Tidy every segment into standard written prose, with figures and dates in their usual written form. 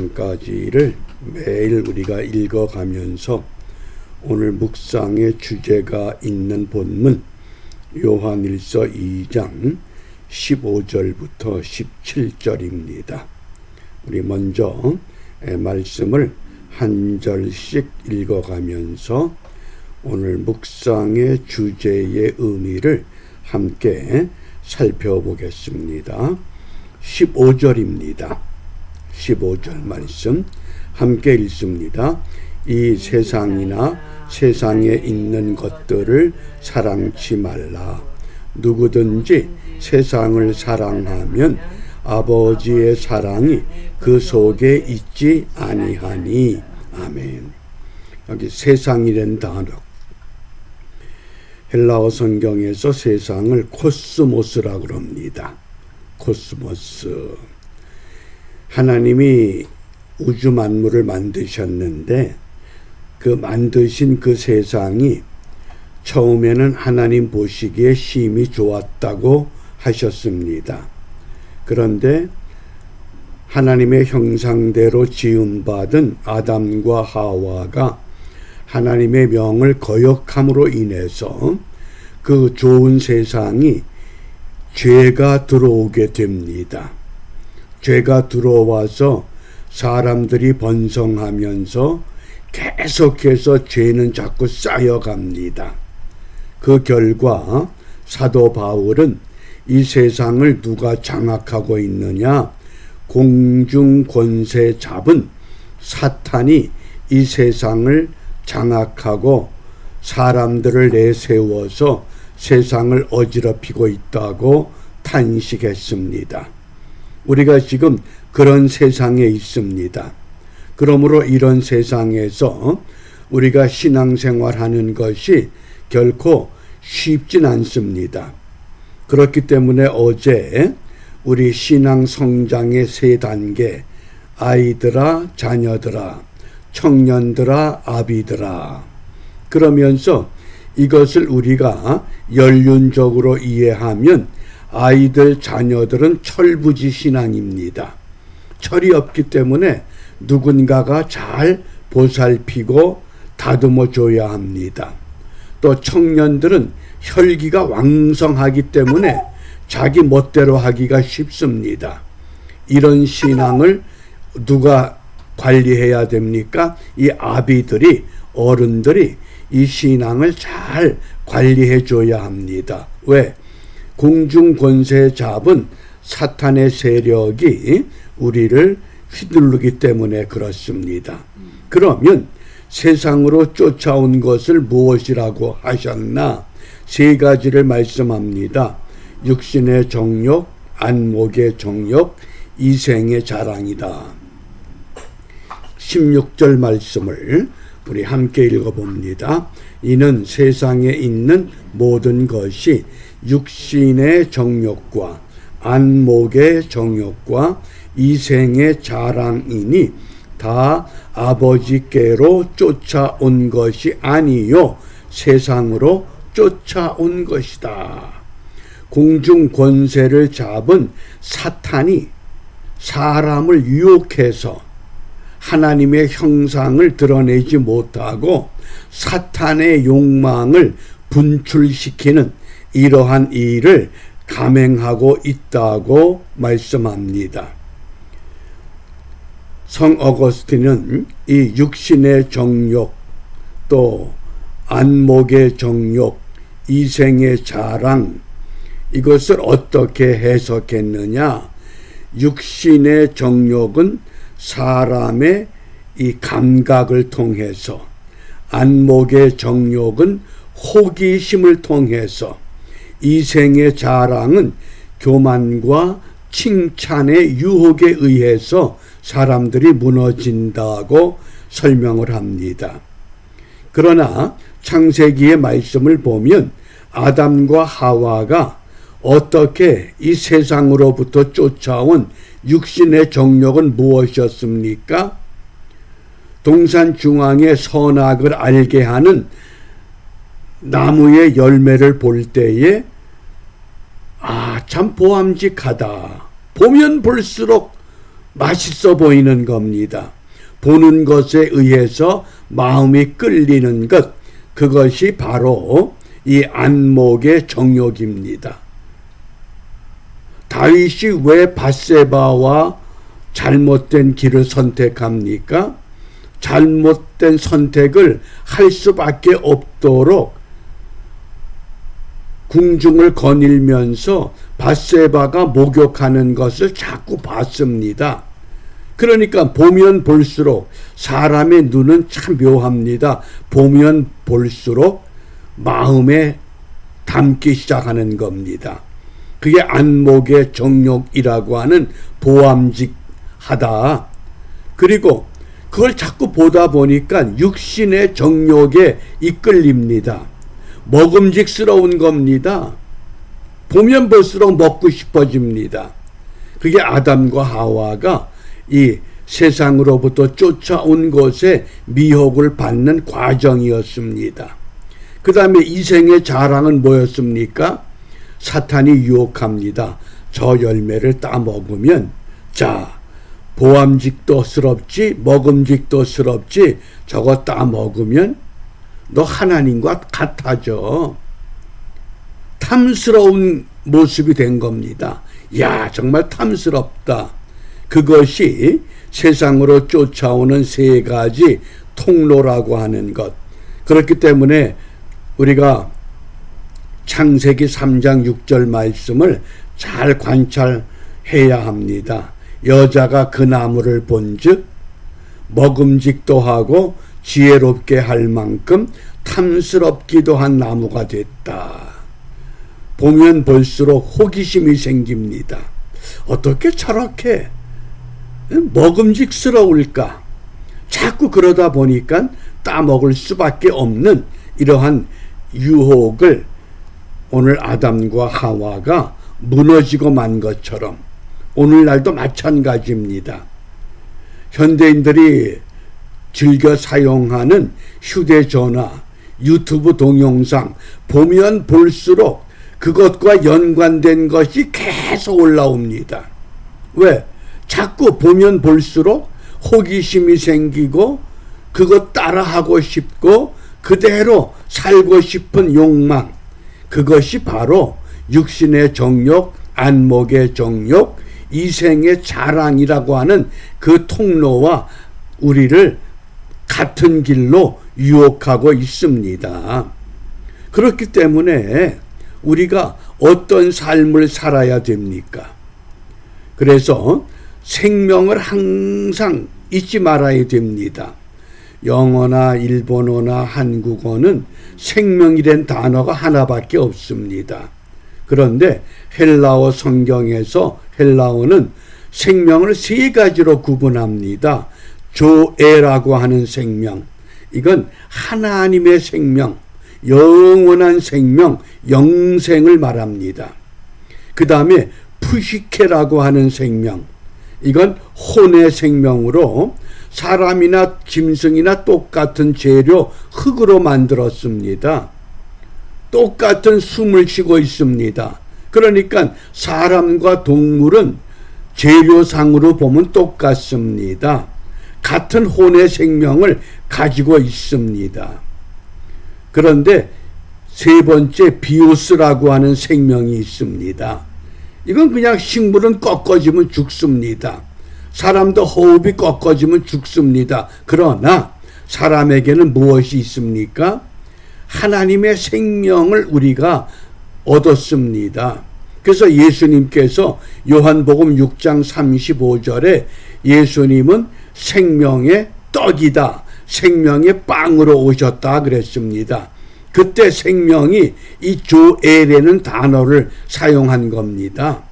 13장까지를 매일 우리가 읽어가면서 오늘 묵상의 주제가 있는 본문 요한일서 2장 15절부터 17절입니다. 우리 먼저 말씀을 한 절씩 읽어가면서 오늘 묵상의 주제의 의미를 함께 살펴보겠습니다. 15절입니다. 15절 말씀 함께 읽습니다. 이 세상이나 세상에 있는 것들을 사랑치 말라. 누구든지 세상을 사랑하면 아버지의 사랑이 그 속에 있지 아니하니. 아멘. 여기 세상이란 단어, 헬라어 성경에서 세상을 코스모스라고 합니다. 코스모스. 하나님이 우주 만물을 만드셨는데 그 만드신 그 세상이 처음에는 하나님 보시기에 심히 좋았다고 하셨습니다. 그런데 하나님의 형상대로 지음받은 아담과 하와가 하나님의 명을 거역함으로 인해서 그 좋은 세상이 죄가 들어오게 됩니다. 죄가 들어와서 사람들이 번성하면서 계속해서 죄는 자꾸 쌓여갑니다. 그 결과 사도 바울은 이 세상을 누가 장악하고 있느냐? 공중 권세 잡은 사탄이 이 세상을 장악하고 사람들을 내세워서 세상을 어지럽히고 있다고 탄식했습니다. 우리가 지금 그런 세상에 있습니다. 그러므로 이런 세상에서 우리가 신앙생활하는 것이 결코 쉽진 않습니다. 그렇기 때문에 어제 우리 신앙 성장의 세 단계, 아이들아, 자녀들아, 청년들아, 아비들아, 그러면서 이것을 우리가 연륜적으로 이해하면 아이들, 자녀들은 철부지 신앙입니다. 철이 없기 때문에 누군가가 잘 보살피고 다듬어 줘야 합니다. 또 청년들은 혈기가 왕성하기 때문에 자기 멋대로 하기가 쉽습니다. 이런 신앙을 누가 관리해야 됩니까? 이 아비들이, 어른들이 이 신앙을 잘 관리해 줘야 합니다. 왜? 공중 권세 잡은 사탄의 세력이 우리를 휘두르기 때문에 그렇습니다. 그러면 세상으로 쫓아온 것을 무엇이라고 하셨나? 세 가지를 말씀합니다. 육신의 정욕, 안목의 정욕, 이생의 자랑이다. 16절 말씀을 우리 함께 읽어봅니다. 이는 세상에 있는 모든 것이 육신의 정욕과 안목의 정욕과 이생의 자랑이니 다 아버지께로 쫓아온 것이 아니요 세상으로 쫓아온 것이다. 공중 권세를 잡은 사탄이 사람을 유혹해서 하나님의 형상을 드러내지 못하고 사탄의 욕망을 분출시키는 이러한 일을 감행하고 있다고 말씀합니다. 성 어거스틴은 이 육신의 정욕, 또 안목의 정욕, 이생의 자랑, 이것을 어떻게 해석했느냐? 육신의 정욕은 사람의 이 감각을 통해서, 안목의 정욕은 호기심을 통해서, 이생의 자랑은 교만과 칭찬의 유혹에 의해서 사람들이 무너진다고 설명을 합니다. 그러나 창세기의 말씀을 보면 아담과 하와가 어떻게 이 세상으로부터 쫓아온 육신의 정욕은 무엇이었습니까? 동산 중앙에 선악을 알게 하는 나무의 열매를 볼 때에 참 보암직하다. 보면 볼수록 맛있어 보이는 겁니다. 보는 것에 의해서 마음이 끌리는 것, 그것이 바로 이 안목의 정욕입니다. 다윗이 왜 밧세바와 잘못된 길을 선택합니까? 잘못된 선택을 할 수밖에 없도록 궁중을 거닐면서 밧세바가 목욕하는 것을 자꾸 봤습니다. 그러니까 보면 볼수록 사람의 눈은 참 묘합니다. 보면 볼수록 마음에 담기 시작하는 겁니다. 그게 안목의 정욕이라고 하는 보암직하다. 그리고 그걸 자꾸 보다 보니까 육신의 정욕에 이끌립니다. 먹음직스러운 겁니다. 보면 볼수록 먹고 싶어집니다. 그게 아담과 하와가 이 세상으로부터 쫓아온 것에 미혹을 받는 과정이었습니다. 그 다음에 이생의 자랑은 뭐였습니까? 사탄이 유혹합니다. 저 열매를 따먹으면 자, 보암직도스럽지 먹음직도스럽지 저거 따먹으면 너 하나님과 같아져. 탐스러운 모습이 된 겁니다. 야, 정말 탐스럽다. 그것이 세상으로 쫓아오는 세 가지 통로라고 하는 것. 그렇기 때문에 우리가 창세기 3장 6절 말씀을 잘 관찰해야 합니다. 여자가 그 나무를 본즉 먹음직도 하고 지혜롭게 할 만큼 탐스럽기도 한 나무가 됐다. 보면 볼수록 호기심이 생깁니다. 어떻게 저렇게 먹음직스러울까? 자꾸 그러다 보니까 따먹을 수밖에 없는 이러한 유혹을 오늘 아담과 하와가 무너지고 만 것처럼 오늘날도 마찬가지입니다. 현대인들이 즐겨 사용하는 휴대전화, 유튜브 동영상 보면 볼수록 그것과 연관된 것이 계속 올라옵니다. 왜? 자꾸 보면 볼수록 호기심이 생기고 그것 따라하고 싶고 그대로 살고 싶은 욕망, 그것이 바로 육신의 정욕, 안목의 정욕, 이생의 자랑이라고 하는 그 통로와 우리를 같은 길로 유혹하고 있습니다. 그렇기 때문에 우리가 어떤 삶을 살아야 됩니까? 그래서 생명을 항상 잊지 말아야 됩니다. 영어나 일본어나 한국어는 생명이란 단어가 하나밖에 없습니다. 그런데 헬라어 성경에서 헬라어는 생명을 세 가지로 구분합니다. 조에라고 하는 생명, 이건 하나님의 생명, 영원한 생명, 영생을 말합니다. 그 다음에 푸시케라고 하는 생명, 이건 혼의 생명으로 사람이나 짐승이나 똑같은 재료 흙으로 만들었습니다. 똑같은 숨을 쉬고 있습니다. 그러니까 사람과 동물은 재료상으로 보면 똑같습니다. 같은 혼의 생명을 가지고 있습니다. 그런데 세 번째 비오스라고 하는 생명이 있습니다. 이건 그냥 식물은 꺾어지면 죽습니다. 사람도 호흡이 꺾어지면 죽습니다. 그러나 사람에게는 무엇이 있습니까? 하나님의 생명을 우리가 얻었습니다. 그래서 예수님께서 요한복음 6장 35절에 예수님은 생명의 떡이다, 생명의 빵으로 오셨다 그랬습니다. 그때 생명이 이 조엘이라는 단어를 사용한 겁니다.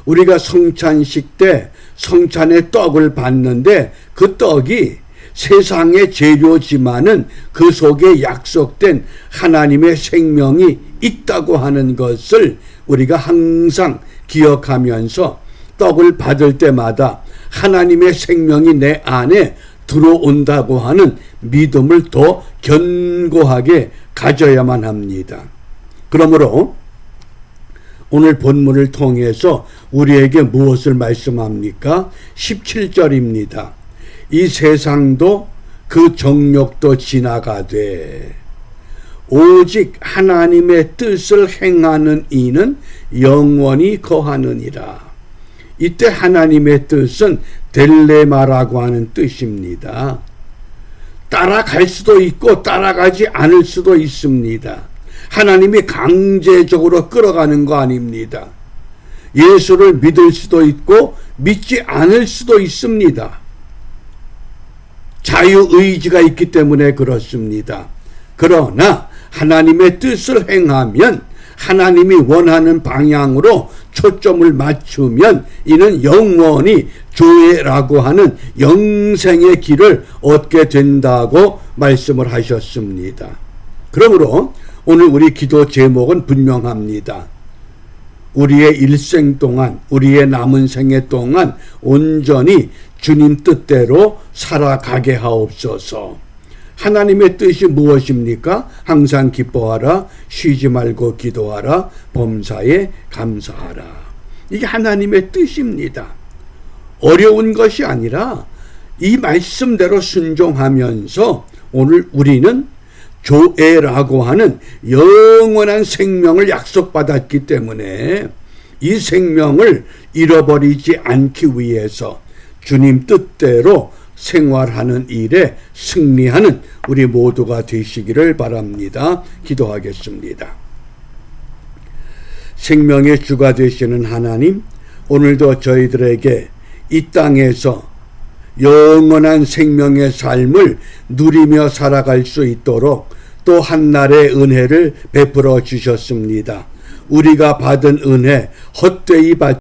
우리가 성찬식 때 성찬의 떡을 받는데 그 떡이 세상의 재료지만은 그 속에 약속된 하나님의 생명이 있다고 하는 것을 우리가 항상 기억하면서 떡을 받을 때마다 하나님의 생명이 내 안에 들어온다고 하는 믿음을 더 견고하게 가져야만 합니다. 그러므로 오늘 본문을 통해서 우리에게 무엇을 말씀합니까? 17절입니다. 이 세상도 그 정욕도 지나가되 오직 하나님의 뜻을 행하는 이는 영원히 거하느니라. 이때 하나님의 뜻은 델레마라고 하는 뜻입니다. 따라갈 수도 있고 따라가지 않을 수도 있습니다. 하나님이 강제적으로 끌어가는 거 아닙니다. 예수를 믿을 수도 있고 믿지 않을 수도 있습니다. 자유의지가 있기 때문에 그렇습니다. 그러나 하나님의 뜻을 행하면, 하나님이 원하는 방향으로 초점을 맞추면 이는 영원히 조회라고 하는 영생의 길을 얻게 된다고 말씀을 하셨습니다. 그러므로 오늘 우리 기도 제목은 분명합니다. 우리의 일생 동안, 우리의 남은 생애 동안 온전히 주님 뜻대로 살아가게 하옵소서. 하나님의 뜻이 무엇입니까? 항상 기뻐하라, 쉬지 말고 기도하라, 범사에 감사하라. 이게 하나님의 뜻입니다. 어려운 것이 아니라 이 말씀대로 순종하면서 오늘 우리는 조에라고 하는 영원한 생명을 약속받았기 때문에 이 생명을 잃어버리지 않기 위해서 주님 뜻대로 생활하는 일에 승리하는 우리 모두가 되시기를 바랍니다. 기도하겠습니다. 생명의 주가 되시는 하나님, 오늘도 저희들에게 이 땅에서 영원한 생명의 삶을 누리며 살아갈 수 있도록 또 한날의 은혜를 베풀어 주셨습니다. 우리가 받은 은혜 헛되이 받지